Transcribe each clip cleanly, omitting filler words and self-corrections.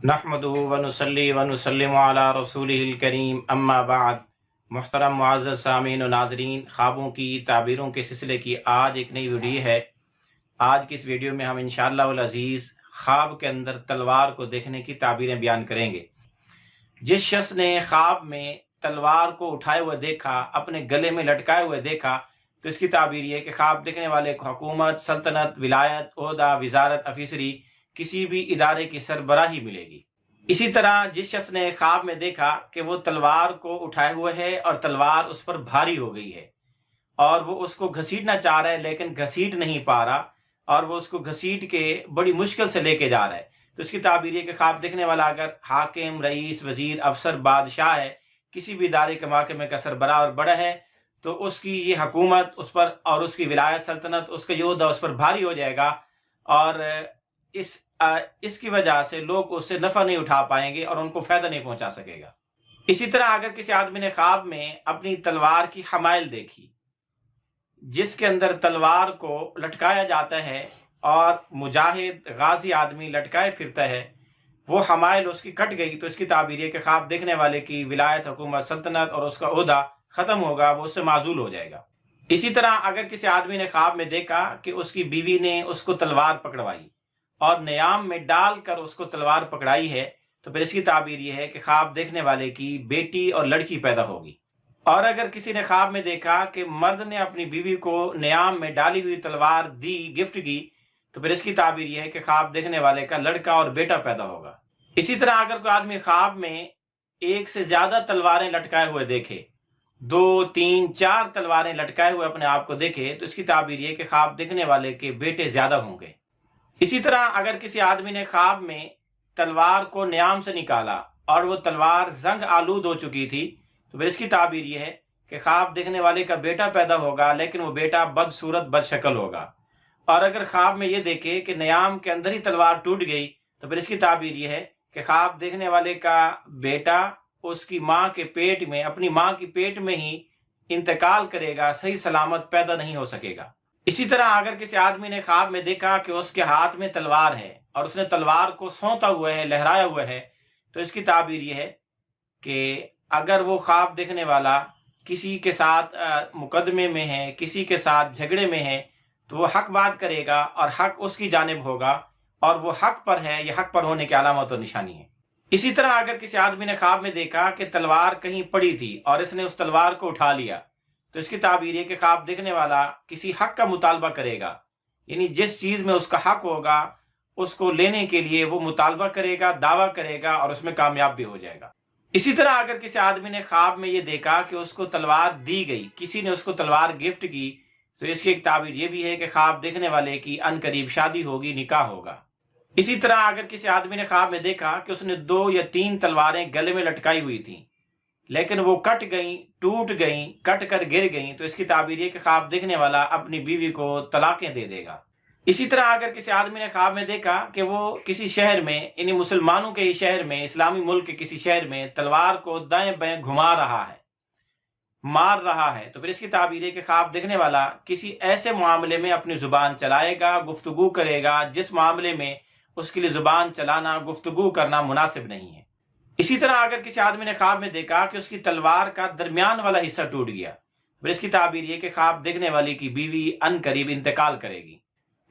نحمدہ ونصلی ونسلم علی رسولہ الکریم اما بعد۔ محترم معزز سامعین و ناظرین، خوابوں کی تعبیروں کے سلسلے کی آج ایک نئی ویڈیو ہے۔ آج کی اس ویڈیو میں ہم انشاءاللہ العزیز خواب کے اندر تلوار کو دیکھنے کی تعبیریں بیان کریں گے۔ جس شخص نے خواب میں تلوار کو اٹھائے ہوئے دیکھا، اپنے گلے میں لٹکائے ہوئے دیکھا، تو اس کی تعبیر یہ ہے کہ خواب دیکھنے والے کو حکومت، سلطنت، ولایت، عہدہ، وزارت، افیسری، کسی بھی ادارے کی سربراہی ملے گی۔ اسی طرح جس شخص نے خواب میں دیکھا کہ وہ تلوار کو اٹھائے ہوئے ہے اور تلوار اس پر بھاری ہو گئی ہے اور وہ اس کو گھسیٹنا چاہ رہا ہے لیکن گھسیٹ نہیں پا رہا، اور وہ اس کو گھسیٹ کے بڑی مشکل سے لے کے جا رہا ہے، تو اس کی تعبیر یہ کہ خواب دیکھنے والا اگر حاکم، رئیس، وزیر، افسر، بادشاہ ہے، کسی بھی ادارے کے محکمے کا سربراہ اور بڑا ہے، تو اس کی یہ حکومت اس پر اور اس کی ولایت، سلطنت، اس کا یہ عہدہ اس پر بھاری ہو جائے گا، اور اس کی وجہ سے لوگ اس سے نفع نہیں اٹھا پائیں گے اور ان کو فائدہ نہیں پہنچا سکے گا۔ اسی طرح اگر کسی آدمی نے خواب میں اپنی تلوار کی حمائل دیکھی، جس کے اندر تلوار کو لٹکایا جاتا ہے اور مجاہد غازی آدمی لٹکائے پھرتا ہے، وہ حمائل اس کی کٹ گئی، تو اس کی تعبیر یہ کہ خواب دیکھنے والے کی ولایت، حکومت، سلطنت اور اس کا عہدہ ختم ہوگا، وہ اس سے معزول ہو جائے گا۔ اسی طرح اگر کسی آدمی نے خواب میں دیکھا کہ اس کی بیوی نے اس کو تلوار پکڑوائی اور نیام میں ڈال کر اس کو تلوار پکڑائی ہے، تو پھر اس کی تعبیر یہ ہے کہ خواب دیکھنے والے کی بیٹی اور لڑکی پیدا ہوگی۔ اور اگر کسی نے خواب میں دیکھا کہ مرد نے اپنی بیوی کو نیام میں ڈالی ہوئی تلوار دی، گفٹ کی، تو پھر اس کی تعبیر یہ ہے کہ خواب دیکھنے والے کا لڑکا اور بیٹا پیدا ہوگا۔ اسی طرح اگر کوئی آدمی خواب میں ایک سے زیادہ تلواریں لٹکائے ہوئے دیکھے، 2، 3، 4 تلواریں لٹکائے ہوئے اپنے آپ کو دیکھے، تو اس کی تعبیر یہ کہ خواب دیکھنے والے کے بیٹے زیادہ ہوں گے۔ اسی طرح اگر کسی آدمی نے خواب میں تلوار کو نیام سے نکالا اور وہ تلوار زنگ آلود ہو چکی تھی، تو پھر اس کی تعبیر یہ ہے کہ خواب دیکھنے والے کا بیٹا پیدا ہوگا، لیکن وہ بیٹا بدصورت، بد شکل ہوگا۔ اور اگر خواب میں یہ دیکھے کہ نیام کے اندر ہی تلوار ٹوٹ گئی، تو پھر اس کی تعبیر یہ ہے کہ خواب دیکھنے والے کا بیٹا اس کی ماں کے پیٹ میں، اپنی ماں کی پیٹ میں ہی انتقال کرے گا، صحیح سلامت پیدا نہیں ہو سکے گا۔ اسی طرح اگر کسی آدمی نے خواب میں دیکھا کہ اس کے ہاتھ میں تلوار ہے اور اس نے تلوار کو سونتا ہوا ہے، لہرایا ہوا ہے، تو اس کی تعبیر یہ ہے کہ اگر وہ خواب دیکھنے والا کسی کے ساتھ مقدمے میں ہے، کسی کے ساتھ جھگڑے میں ہے، تو وہ حق بات کرے گا اور حق اس کی جانب ہوگا، اور وہ حق پر ہے، یہ حق پر ہونے کی علامت اور نشانی ہے۔ اسی طرح اگر کسی آدمی نے خواب میں دیکھا کہ تلوار کہیں پڑی تھی اور اس نے اس تلوار کو اٹھا لیا، تو اس کی تعبیر یہ کہ خواب دیکھنے والا کسی حق کا مطالبہ کرے گا، یعنی جس چیز میں اس کا حق ہوگا اس کو لینے کے لیے وہ مطالبہ کرے گا، دعویٰ کرے گا اور اس میں کامیاب بھی ہو جائے گا۔ اسی طرح اگر کسی آدمی نے خواب میں یہ دیکھا کہ اس کو تلوار دی گئی، کسی نے اس کو تلوار گفٹ کی، تو اس کی ایک تعبیر یہ بھی ہے کہ خواب دیکھنے والے کی ان قریب شادی ہوگی، نکاح ہوگا۔ اسی طرح اگر کسی آدمی نے خواب میں دیکھا کہ اس نے 2 یا 3 تلواریں گلے میں لٹکائی ہوئی تھیں لیکن وہ کٹ گئیں، ٹوٹ گئیں، کٹ کر گر گئیں، تو اس کی تعبیر یہ کہ خواب دیکھنے والا اپنی بیوی کو طلاقیں دے دے گا۔ اسی طرح اگر کسی آدمی نے خواب میں دیکھا کہ وہ کسی شہر میں، یعنی مسلمانوں کے ہی شہر میں، اسلامی ملک کے کسی شہر میں تلوار کو دائیں بائیں گھما رہا ہے، مار رہا ہے، تو پھر اس کی تعبیر ہے کہ خواب دیکھنے والا کسی ایسے معاملے میں اپنی زبان چلائے گا، گفتگو کرے گا جس معاملے میں اس کے لیے زبان چلانا، گفتگو کرنا مناسب نہیں ہے۔ اسی طرح اگر کسی آدمی نے خواب میں دیکھا کہ اس کی تلوار کا درمیان والا حصہ ٹوٹ گیا، پھر اس کی تعبیر یہ کہ خواب دیکھنے والی کی بیوی ان قریب انتقال کرے گی۔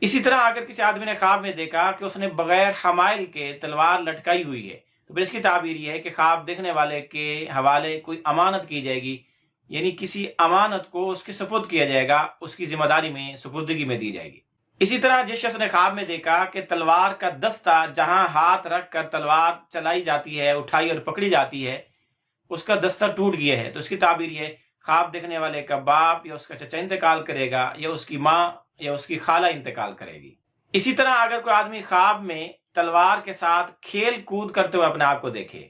اسی طرح اگر کسی آدمی نے خواب میں دیکھا کہ اس نے بغیر حمائل کے تلوار لٹکائی ہوئی ہے، تو پھر اس کی تعبیر یہ ہے کہ خواب دیکھنے والے کے حوالے کوئی امانت کی جائے گی، یعنی کسی امانت کو اس کے سپرد کیا جائے گا، اس کی ذمہ داری میں، سپردگی میں دی جائے گی۔ اسی طرح جس شخص نے خواب میں دیکھا کہ تلوار کا دستہ جہاں ہاتھ رکھ کر تلوار چلائی جاتی ہے، اٹھائی اور پکڑی جاتی ہے، اس کا دستہ ٹوٹ گیا ہے، تو اس کی تعبیر یہ خواب دیکھنے والے کا باپ یا اس کا چچا انتقال کرے گا، یا اس کی ماں یا اس کی خالہ انتقال کرے گی۔ اسی طرح اگر کوئی آدمی خواب میں تلوار کے ساتھ کھیل کود کرتے ہوئے اپنے آپ کو دیکھے،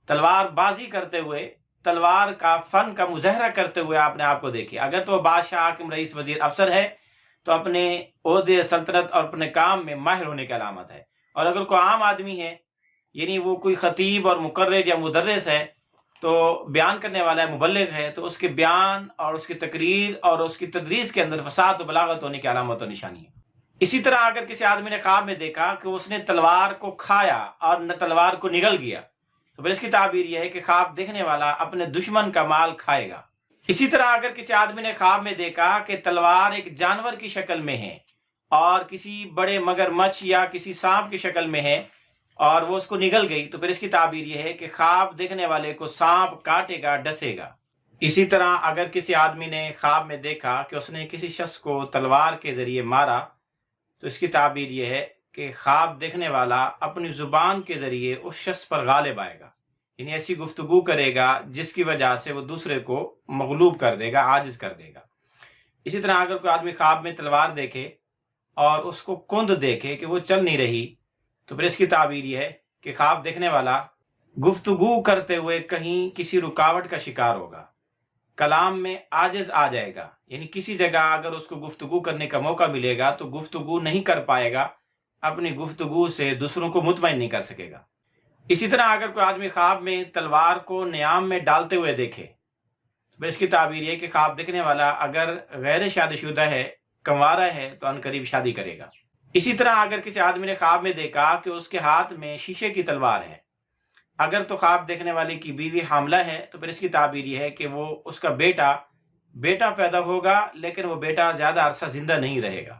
تلوار بازی کرتے ہوئے، تلوار کا فن کا مظاہرہ کرتے ہوئے اپنے آپ کو دیکھے، اگر تو بادشاہ، حاکم، رئیس، وزیر، افسر ہے تو اپنے عہدے، سلطنت اور اپنے کام میں ماہر ہونے کی علامت ہے، اور اگر کوئی عام آدمی ہے، یعنی وہ کوئی خطیب اور مقرر یا مدرس ہے، تو بیان کرنے والا ہے، مبلغ ہے، تو اس کے بیان اور اس کی تقریر اور اس کی تدریس کے اندر فصاحت و بلاغت ہونے کی علامت و نشانی ہے۔ اسی طرح اگر کسی آدمی نے خواب میں دیکھا کہ اس نے تلوار کو کھایا اور نہ تلوار کو نگل گیا تو پھر اس کی تعبیر یہ ہے کہ خواب دیکھنے والا اپنے دشمن کا مال کھائے گا۔ اسی طرح اگر کسی آدمی نے خواب میں دیکھا کہ تلوار ایک جانور کی شکل میں ہے اور کسی بڑے مگرمچھ یا کسی سانپ کی شکل میں ہے اور وہ اس کو نگل گئی تو پھر اس کی تعبیر یہ ہے کہ خواب دیکھنے والے کو سانپ کاٹے گا، ڈسے گا۔ اسی طرح اگر کسی آدمی نے خواب میں دیکھا کہ اس نے کسی شخص کو تلوار کے ذریعے مارا تو اس کی تعبیر یہ ہے کہ خواب دیکھنے والا اپنی زبان کے ذریعے اس شخص پر غالب آئے گا، یعنی ایسی گفتگو کرے گا جس کی وجہ سے وہ دوسرے کو مغلوب کر دے گا، عاجز کر دے گا۔ اسی طرح اگر کوئی آدمی خواب میں تلوار دیکھے اور اس کو کند دیکھے کہ وہ چل نہیں رہی تو پھر اس کی تعبیر یہ ہے کہ خواب دیکھنے والا گفتگو کرتے ہوئے کہیں کسی رکاوٹ کا شکار ہوگا، کلام میں عاجز آ جائے گا، یعنی کسی جگہ اگر اس کو گفتگو کرنے کا موقع ملے گا تو گفتگو نہیں کر پائے گا، اپنی گفتگو سے دوسروں کو مطمئن نہیں کر سکے گا۔ اسی طرح اگر کوئی آدمی خواب میں تلوار کو نیام میں ڈالتے ہوئے دیکھے تو اس کی تعبیر یہ کہ خواب دیکھنے والا اگر غیر شادی شدہ ہے، کنوارا ہے تو عنقریب شادی کرے گا۔ اسی طرح اگر کسی آدمی نے خواب میں دیکھا کہ اس کے ہاتھ میں شیشے کی تلوار ہے، اگر تو خواب دیکھنے والے کی بیوی حاملہ ہے تو پھر اس کی تعبیر یہ ہے کہ وہ اس کا بیٹا پیدا ہوگا، لیکن وہ بیٹا زیادہ عرصہ زندہ نہیں رہے گا۔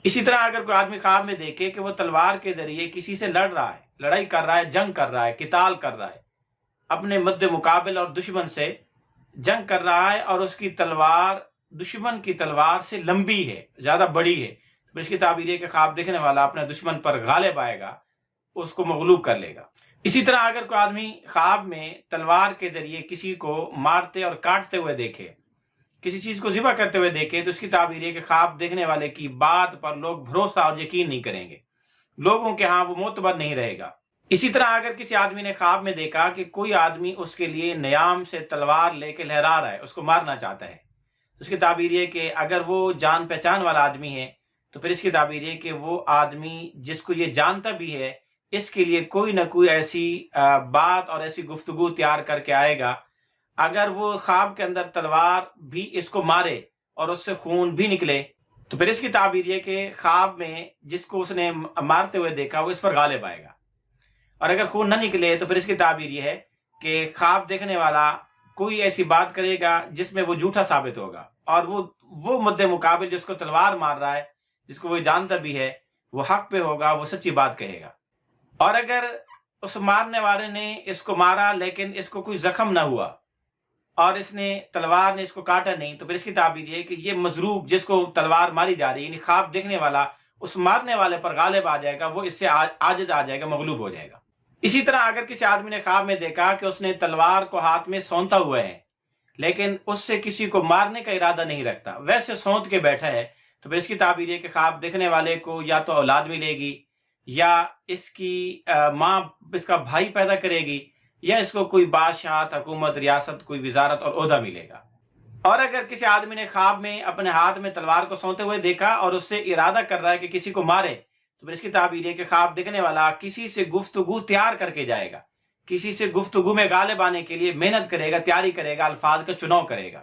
اسی طرح اگر کوئی آدمی خواب میں دیکھے کہ وہ تلوار کے ذریعے کسی سے لڑ رہا ہے، لڑائی کر رہا ہے، جنگ کر رہا ہے، قتال کر رہا ہے، اپنے مد مقابل اور دشمن سے جنگ کر رہا ہے اور اس کی تلوار دشمن کی تلوار سے لمبی ہے، زیادہ بڑی ہے، تو اس کی تعبیر ہے کہ خواب دیکھنے والا اپنے دشمن پر غالب آئے گا، اس کو مغلوب کر لے گا۔ اسی طرح اگر کوئی آدمی خواب میں تلوار کے ذریعے کسی کو مارتے اور کاٹتے ہوئے دیکھے، کسی چیز کو ذبح کرتے ہوئے دیکھے تو اس کی تعبیر ہے کہ خواب دیکھنے والے کی بات پر لوگ بھروسہ اور یقین نہیں کریں گے، لوگوں کے ہاں وہ معتبر نہیں رہے گا۔ اسی طرح اگر کسی آدمی نے خواب میں دیکھا کہ کوئی آدمی اس کے لیے نیام سے تلوار لے کے لہرا رہا ہے، اس کو مارنا چاہتا ہے، تو اس کی تعبیر یہ کہ اگر وہ جان پہچان والا آدمی ہے تو پھر اس کی تعبیر یہ کہ وہ آدمی جس کو یہ جانتا بھی ہے اس کے لیے کوئی نہ کوئی ایسی بات اور ایسی گفتگو تیار کر کے آئے گا، اگر وہ خواب کے اندر تلوار بھی اس کو مارے اور اس سے خون بھی نکلے تو پھر اس کی تعبیر یہ کہ خواب میں جس کو اس نے مارتے ہوئے دیکھا وہ اس پر غالب آئے گا، اور اگر خون نہ نکلے تو پھر اس کی تعبیر یہ ہے کہ خواب دیکھنے والا کوئی ایسی بات کرے گا جس میں وہ جھوٹا ثابت ہوگا، اور وہ مد مقابل جس کو تلوار مار رہا ہے، جس کو وہ جانتا بھی ہے، وہ حق پہ ہوگا، وہ سچی بات کہے گا۔ اور اگر اس مارنے والے نے اس کو مارا لیکن اس کو کوئی زخم نہ ہوا اور تلوار نے اس کو کاٹا نہیں تو پھر اس کی تعبیر یہ کہ یہ مضروب جس کو تلوار ماری جا رہی ہے، یعنی خواب دیکھنے والا اس مارنے والے پر غالب آ جائے گا، وہ اس سے عاجز آ جائے گا، مغلوب ہو جائے گا۔ اسی طرح اگر کسی آدمی نے خواب میں دیکھا کہ اس نے تلوار کو ہاتھ میں سونتا ہوا ہے لیکن اس سے کسی کو مارنے کا ارادہ نہیں رکھتا، ویسے سونت کے بیٹھا ہے، تو پھر اس کی تعبیر یہ کہ خواب دیکھنے والے کو یا تو اولاد ملے گی، یا اس کی ماں اس کا بھائی پیدا کرے گی، یا اس کو کوئی بادشاہت، حکومت، ریاست، کوئی وزارت اور عہدہ ملے گا۔ اور اگر کسی آدمی نے خواب میں اپنے ہاتھ میں تلوار کو سونتے ہوئے دیکھا اور اس سے ارادہ کر رہا ہے کہ کسی کو مارے تو پھر اس کی تعبیر ہے کہ خواب دیکھنے والا کسی سے گفتگو تیار کر کے جائے گا، کسی سے گفتگو میں غالب آنے کے لیے محنت کرے گا، تیاری کرے گا، الفاظ کا چناؤ کرے گا۔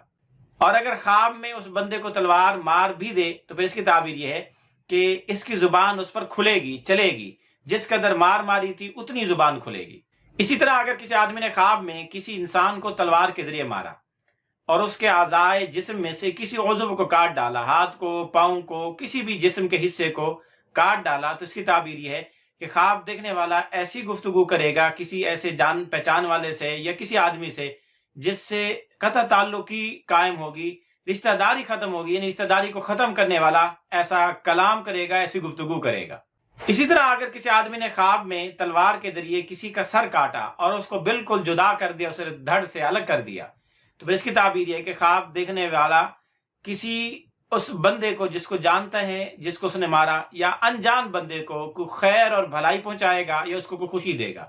اور اگر خواب میں اس بندے کو تلوار مار بھی دے تو پھر اس کی تعبیر یہ ہے کہ اس کی زبان اس پر کھلے گی، چلے گی، جس قدر ماری تھی اتنی زبان کھلے گی۔ اسی طرح اگر کسی آدمی نے خواب میں کسی انسان کو تلوار کے ذریعے مارا اور اس کے اعضائے جسم میں سے کسی عضو کو کاٹ ڈالا، ہاتھ کو، پاؤں کو، کسی بھی جسم کے حصے کو کاٹ ڈالا، تو اس کی تعبیر یہ ہے کہ خواب دیکھنے والا ایسی گفتگو کرے گا کسی ایسے جان پہچان والے سے یا کسی آدمی سے جس سے قطع تعلقی قائم ہوگی، رشتہ داری ختم ہوگی، یعنی رشتہ داری کو ختم کرنے والا ایسا کلام کرے گا، ایسی گفتگو کرے گا۔ اسی طرح اگر کسی آدمی نے خواب میں تلوار کے ذریعے کسی کا سر کاٹا اور اس کو بالکل جدا کر دیا، اسے دھڑ سے الگ کر دیا، تو پھر اس کی تعبیر یہ ہے کہ خواب دیکھنے والا کسی اس بندے کو جس کو جانتا ہے، جس کو اس نے مارا، یا انجان بندے کو کوئی خیر اور بھلائی پہنچائے گا یا اس کو کوئی خوشی دے گا۔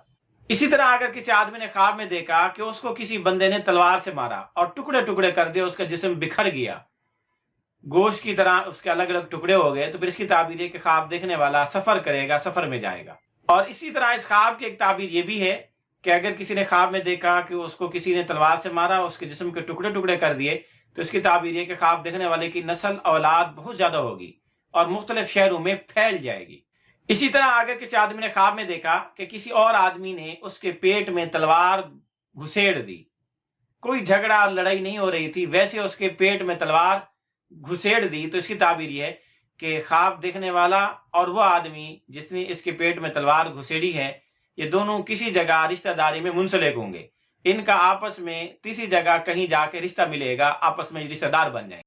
اسی طرح اگر کسی آدمی نے خواب میں دیکھا کہ اس کو کسی بندے نے تلوار سے مارا اور ٹکڑے ٹکڑے کر دیا، اس کا جسم بکھر گیا، گوشت کی طرح اس کے الگ الگ ٹکڑے ہو گئے، تو پھر اس کی تعبیر ہے کہ خواب دیکھنے والا سفر کرے گا، سفر میں جائے گا۔ اور اسی طرح اس خواب کی ایک تعبیر یہ بھی ہے کہ اگر کسی نے خواب میں دیکھا کہ اس کو کسی نے تلوار سے مارا، اس کے جسم کے ٹکڑے ٹکڑے کر دیے، تو اس کی تعبیر یہ کہ خواب دیکھنے والے کی نسل اولاد بہت زیادہ ہوگی اور مختلف شہروں میں پھیل جائے گی۔ اسی طرح اگر کسی آدمی نے خواب میں دیکھا کہ کسی اور آدمی نے اس کے پیٹ میں تلوار گھسیڑ دی، کوئی جھگڑا اور لڑائی نہیں ہو رہی تھی، ویسے اس کے پیٹ میں تلوار گھسیڑ دی، تو اس کی تعبیر یہ ہے کہ خواب دیکھنے والا اور وہ آدمی جس نے اس کے پیٹ میں تلوار گھسیڑی ہے، یہ دونوں کسی جگہ رشتہ داری میں منسلک ہوں گے، ان کا آپس میں تیسری جگہ کہیں جا کے رشتہ ملے گا، آپس میں رشتہ دار بن جائیں گے۔